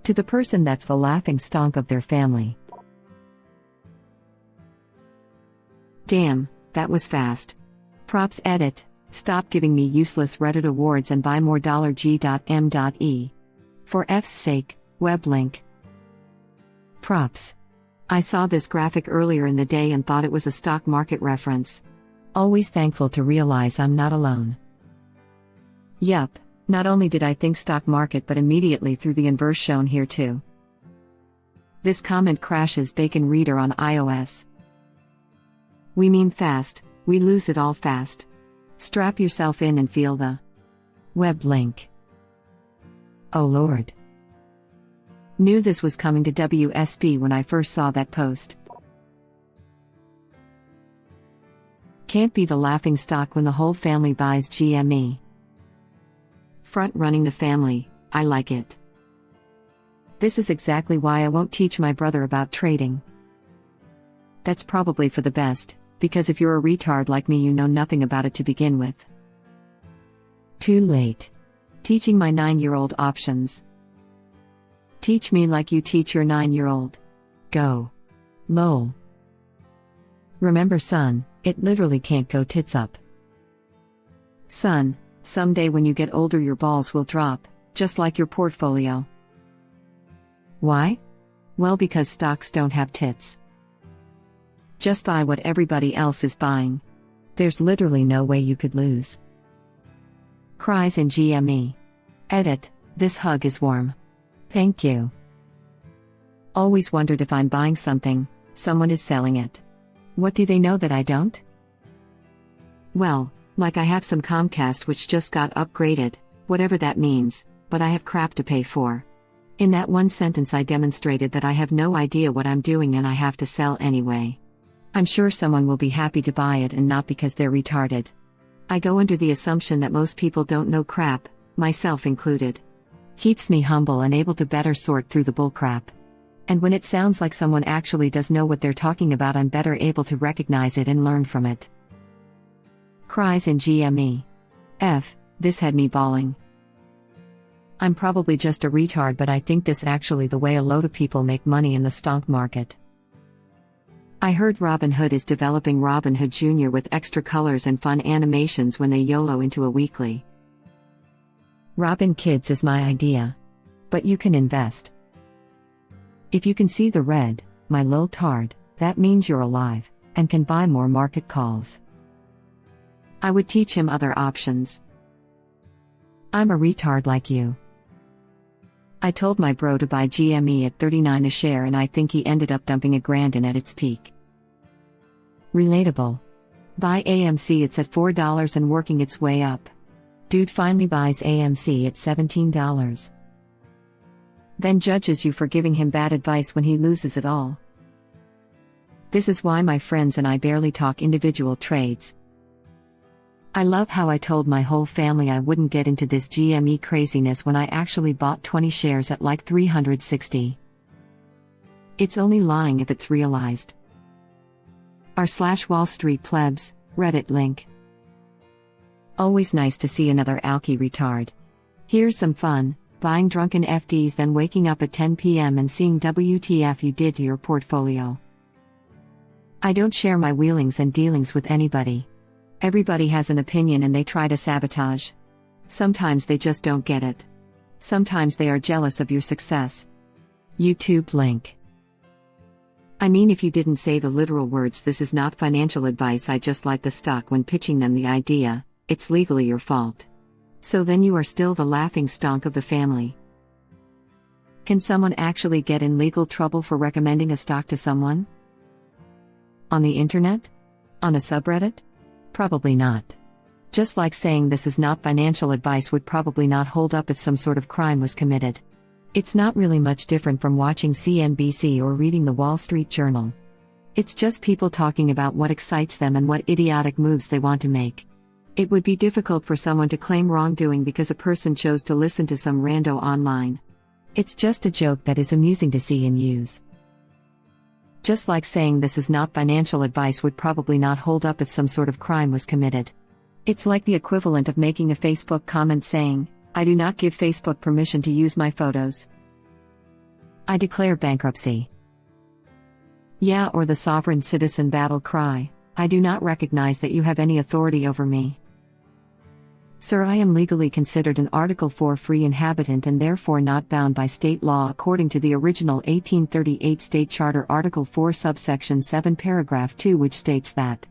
To the person that's the laughing stonk of their family. Damn, that was fast. Props edit. Stop giving me useless Reddit awards and buy more $G.M.E. For F's sake, web link. Props. I saw this graphic earlier in the day and thought it was a stock market reference. Always thankful to realize I'm not alone. Yup, not only did I think stock market but immediately threw the inverse shown here too. This comment crashes Bacon Reader on iOS. We mean fast, we lose it all fast. Strap yourself in and feel the web link. Oh Lord. Knew this was coming to WSB when I first saw that post. Can't be the laughing stock when the whole family buys GME. Front running the family, I like it. This is exactly why I won't teach my brother about trading. That's probably for the best, because if you're a retard like me you know nothing about it to begin with. Too late. Teaching my 9-year-old options. Teach me like you teach your 9-year-old. Go. Lol. Remember son, it literally can't go tits up. Son, someday when you get older your balls will drop, just like your portfolio. Why? Well, because stocks don't have tits. Just buy what everybody else is buying. There's literally no way you could lose. Cries in GME. Edit, this hug is warm. Thank you. Always wondered if I'm buying something, someone is selling it. What do they know that I don't? Well, like I have some Comcast which just got upgraded, whatever that means, but I have crap to pay for. In that one sentence I demonstrated that I have no idea what I'm doing and I have to sell anyway. I'm sure someone will be happy to buy it and not because they're retarded. I go under the assumption that most people don't know crap, myself included. Keeps me humble and able to better sort through the bullcrap. And when it sounds like someone actually does know what they're talking about, I'm better able to recognize it and learn from it. Cries in GME. F, this had me bawling. I'm probably just a retard, but I think this actually the way a load of people make money in the stonk market. I heard Robinhood is developing Robinhood Jr. with extra colors and fun animations when they YOLO into a weekly. Robin Kids is my idea. But you can invest. If you can see the red, my lil tard, that means you're alive, and can buy more market calls. I would teach him other options. I'm a retard like you. I told my bro to buy GME at 39 a share and I think he ended up dumping $1,000 in at its peak. Relatable. Buy AMC, it's at $4 and working its way up. Dude finally buys AMC at $17. Then judges you for giving him bad advice when he loses it all. This is why my friends and I barely talk individual trades. I love how I told my whole family I wouldn't get into this GME craziness when I actually bought 20 shares at like 360. It's only lying if it's realized. r/Wall Street plebs, Reddit link. Always nice to see another alky retard. Here's some fun, buying drunken FDs then waking up at 10 p.m. and seeing WTF you did to your portfolio. I don't share my wheelings and dealings with anybody. Everybody has an opinion and they try to sabotage. Sometimes they just don't get it. Sometimes they are jealous of your success. YouTube link. I mean, if you didn't say the literal words "this is not financial advice, I just like the stock" when pitching them the idea, it's legally your fault. So then you are still the laughing stonk of the family. Can someone actually get in legal trouble for recommending a stock to someone? On the internet? On a subreddit? Probably not. Just like saying this is not financial advice would probably not hold up if some sort of crime was committed. It's not really much different from watching CNBC or reading the Wall Street Journal. It's just people talking about what excites them and what idiotic moves they want to make. It would be difficult for someone to claim wrongdoing because a person chose to listen to some rando online. It's just a joke that is amusing to see and use. Just like saying this is not financial advice would probably not hold up if some sort of crime was committed. It's like the equivalent of making a Facebook comment saying, "I do not give Facebook permission to use my photos." I declare bankruptcy. Yeah, or the sovereign citizen battle cry, I do not recognize that you have any authority over me. Sir, I am legally considered an Article 4 free inhabitant and therefore not bound by state law according to the original 1838 State Charter Article 4 subsection 7 paragraph 2, which states that.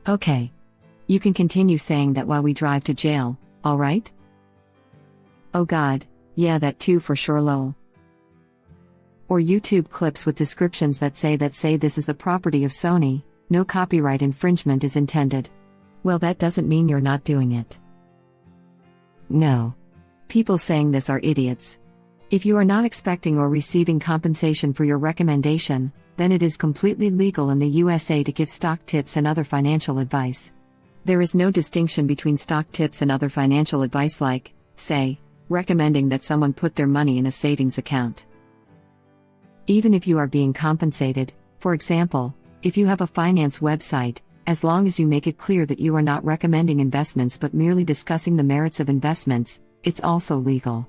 Okay. You can continue saying that while we drive to jail, alright? Oh God, yeah, that too for sure, lol. Or YouTube clips with descriptions that say this is the property of Sony, no copyright infringement is intended. Well, that doesn't mean you're not doing it. No. People saying this are idiots. If you are not expecting or receiving compensation for your recommendation, then it is completely legal in the USA to give stock tips and other financial advice. There is no distinction between stock tips and other financial advice like, say, recommending that someone put their money in a savings account. Even if you are being compensated, for example, if you have a finance website, as long as you make it clear that you are not recommending investments but merely discussing the merits of investments, it's also legal.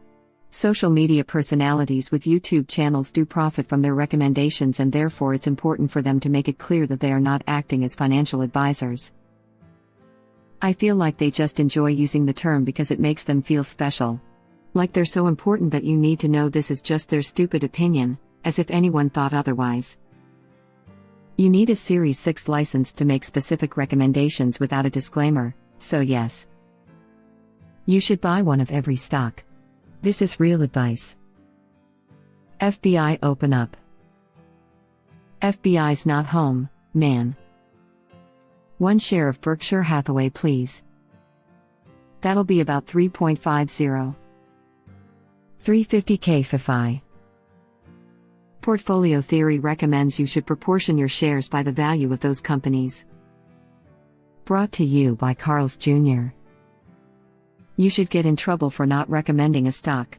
Social media personalities with YouTube channels do profit from their recommendations, and therefore it's important for them to make it clear that they are not acting as financial advisors. I feel like they just enjoy using the term because it makes them feel special. Like they're so important that you need to know this is just their stupid opinion, as if anyone thought otherwise. You need a Series 6 license to make specific recommendations without a disclaimer, so yes. You should buy one of every stock. This is real advice. FBI open up. FBI's not home, man. 1 share of Berkshire Hathaway, please. That'll be about 3.50. 350k FFI. Portfolio theory recommends you should proportion your shares by the value of those companies. Brought to you by Carl's Jr. You should get in trouble for not recommending a stock.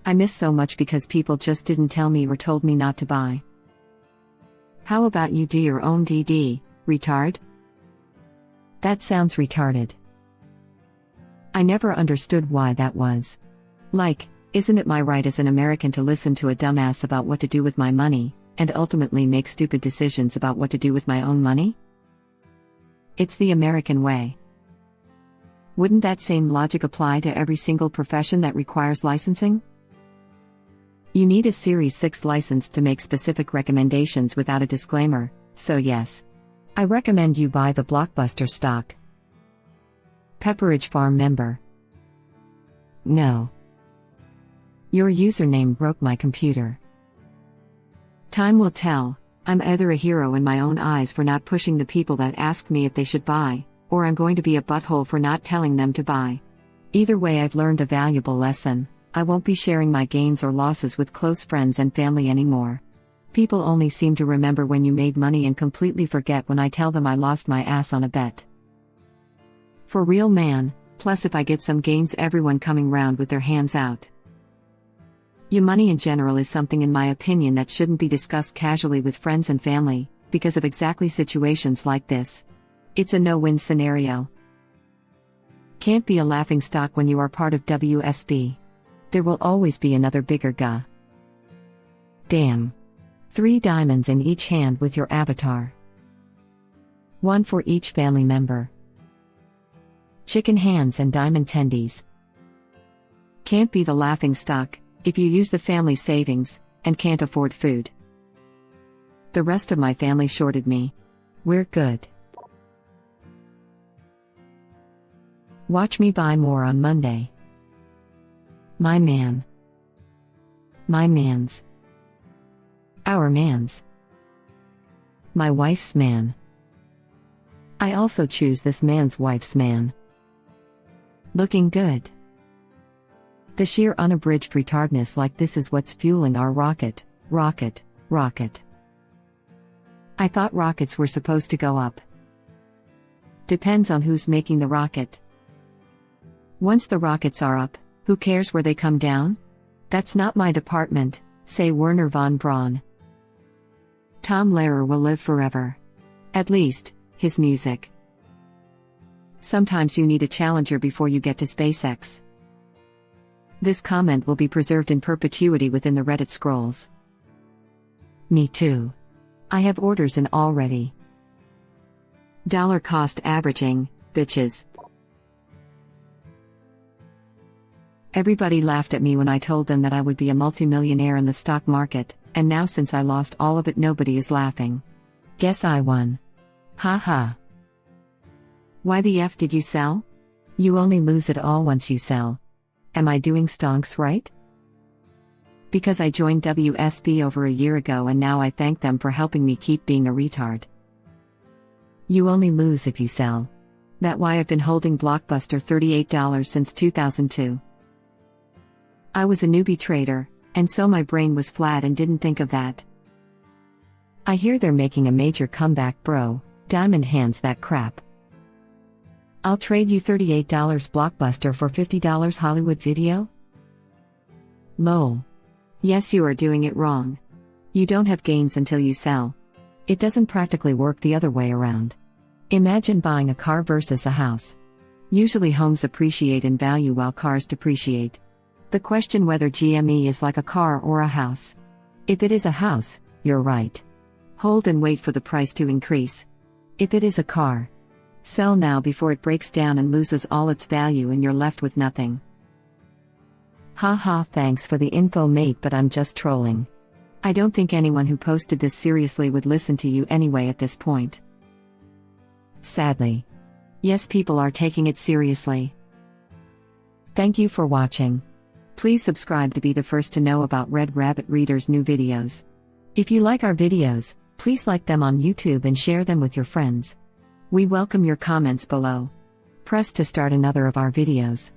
I miss so much because people just didn't tell me or told me not to buy. How about you do your own DD, retard? That sounds retarded. I never understood why that was. Like, isn't it my right as an American to listen to a dumbass about what to do with my money, and ultimately make stupid decisions about what to do with my own money? It's the American way. Wouldn't that same logic apply to every single profession that requires licensing? You need a Series 6 license to make specific recommendations without a disclaimer, so yes. I recommend you buy the Blockbuster stock. Pepperidge Farm member. No. Your username broke my computer. Time will tell. I'm either a hero in my own eyes for not pushing the people that asked me if they should buy, or I'm going to be a butthole for not telling them to buy. Either way, I've learned a valuable lesson. I won't be sharing my gains or losses with close friends and family anymore. People only seem to remember when you made money and completely forget when I tell them I lost my ass on a bet. For real, man, plus if I get some gains, everyone coming round with their hands out. Your money in general is something, in my opinion, that shouldn't be discussed casually with friends and family, because of exactly situations like this. It's a no-win scenario. Can't be a laughingstock when you are part of WSB. There will always be another bigger guy. Damn. 3 diamonds in each hand with your avatar. 1 for each family member. Chicken hands and diamond tendies. Can't be the laughingstock if you use the family savings and can't afford food. The rest of my family shorted me. We're good. Watch me buy more on Monday. My man. My man's. Our man's. My wife's man. I also choose this man's wife's man. Looking good. The sheer unabridged retardness like this is what's fueling our rocket. I thought rockets were supposed to go up. Depends on who's making the rocket. Once the rockets are up, who cares where they come down? That's not my department, say Werner von Braun. Tom Lehrer will live forever. At least, his music. Sometimes you need a challenger before you get to SpaceX. This comment will be preserved in perpetuity within the Reddit scrolls. Me too. I have orders in already. Dollar cost averaging, bitches. Everybody laughed at me when I told them that I would be a multimillionaire in the stock market, and now since I lost all of it nobody is laughing. Guess I won. Ha ha. Why the F did you sell? You only lose it all once you sell. Am I doing stonks right? Because I joined WSB over a year ago and now I thank them for helping me keep being a retard. You only lose if you sell. That why I've been holding Blockbuster $38 since 2002. I was a newbie trader, and so my brain was flat and didn't think of that. I hear they're making a major comeback, bro. Diamond hands that crap. I'll trade you $38 Blockbuster for $50 Hollywood Video? Lol. Yes, you are doing it wrong. You don't have gains until you sell. It doesn't practically work the other way around. Imagine buying a car versus a house. Usually homes appreciate in value while cars depreciate. The question whether GME is like a car or a house. If it is a house, you're right. Hold and wait for the price to increase. If it is a car, sell now before it breaks down and loses all its value and you're left with nothing. Haha, thanks for the info mate, but I'm just trolling. I don't think anyone who posted this seriously would listen to you anyway at this point. Sadly. Yes, people are taking it seriously. Thank you for watching. Please subscribe to be the first to know about Red Rabbit Reader's new videos. If you like our videos, please like them on YouTube and share them with your friends. We welcome your comments below. Press to start another of our videos.